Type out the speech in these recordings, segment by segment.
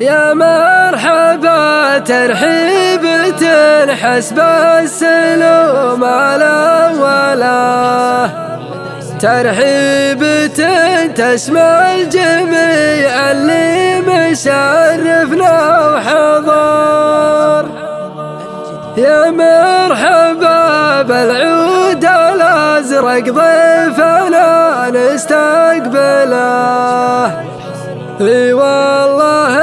يا مرحبا ترحيبة حسب السلوم على ولا ترحيبة تشمل جميع اللي مشرفنا وحضر. يا مرحبا بالعود الأزرق ضيفنا نستقبله، اي والله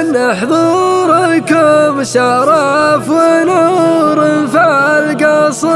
ان حضوركم شرف ونور في القصر.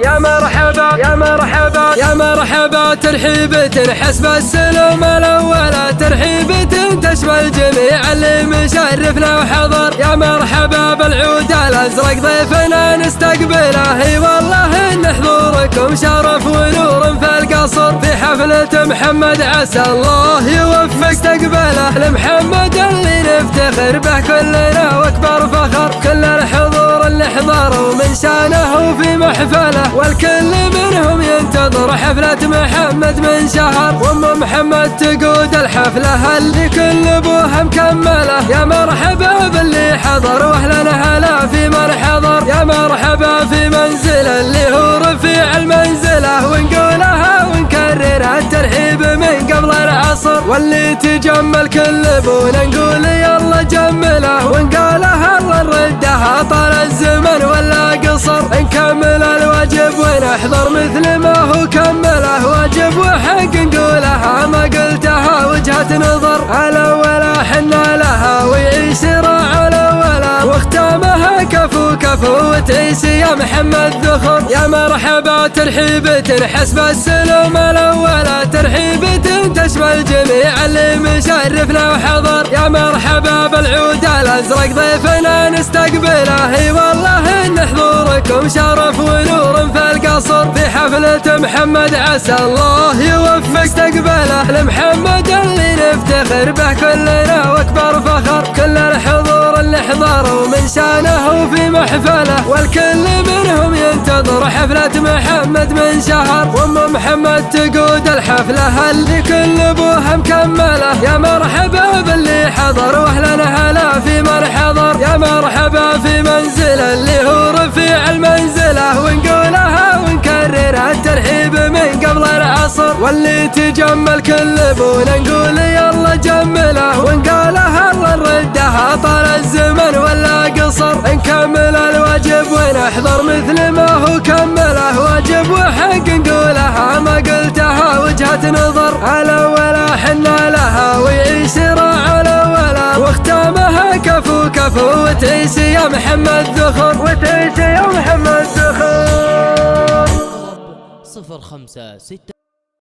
يا مرحبا يا مرحبا يا مرحبا ترحيبة حسب السلوم الأولى ترحيبة تشمل جميع اللي مشرفنا وحضر. يا مرحبا بالعود الأزرق ضيفنا نستقبله، اي والله ان حضوركم شرف ونور في القصر. في حفلة محمد عسى الله يوفق استقباله لمحمد اللي نفتخر به كلنا واكبر فخر. كل الحضور اللي حضروا من شانه في محفله، والكل منهم ينتظر حفلة محمد من شهر. وام محمد تقود الحفلة اللي كل ابوها مكمله. يا مرحبا باللي حضر واهلا هلا في من حضر. يا مرحبا في منزل اللي هو رفيع المنزله، ونقولها ونكررها الترحيب من قبل العصر. واللي تجمل كل ابونا نقول يلا جمله، ونقالها الله نردها طال الزمن ولا قصر. نكمل الواجب ونحضر مثل ما هو كمله، واجب وحق نقولها ما قلتها وجهة نظر. الأولى حنا لها ويعيش راعى الأولى، واختامها كفو كفو وتعيش يا محمد ذخر. يا مرحبا ترحيبة حسب السلوم الأولى ترحيبة تشمل جميع اللي مشرفنا وحضر. يا مرحبا بالعود الأزرق ضيفنا نستقبله، اي والله ان حضوركم شرف ونور في القصر. في حفلة محمد عسى الله يوفق استقباله لمحمد اللي نفتخر به كلنا واكبر فخر. كل الحضور اللي حضروا من شانه في محفله، والكل منهم ينتظر حفلة محمد من شهر. وام محمد تقود الحفلة اللي كل ابوها مكمله. يا مرحبا باللي حضر واهلا هلا في من حضر. يا مرحبا في منزل اللي هو رفيع المنزله، ونقولها ونكررها الترحيب من قبل العصر. واللي تجمل كل ابونا نقول يلا جمله، ونقالها الله نردها طال الزمن ولا قصر. نكمل الواجب ونحضر مثل ما هو كمله، واجب وحق نقولها ما قلتها وجهة نظر. الأولى حنا لها ويعيش راعى الأولى، واختامها كفو كفو وتعيش يا محمد ذخر، وتعيش يا محمد ذخر. 05 6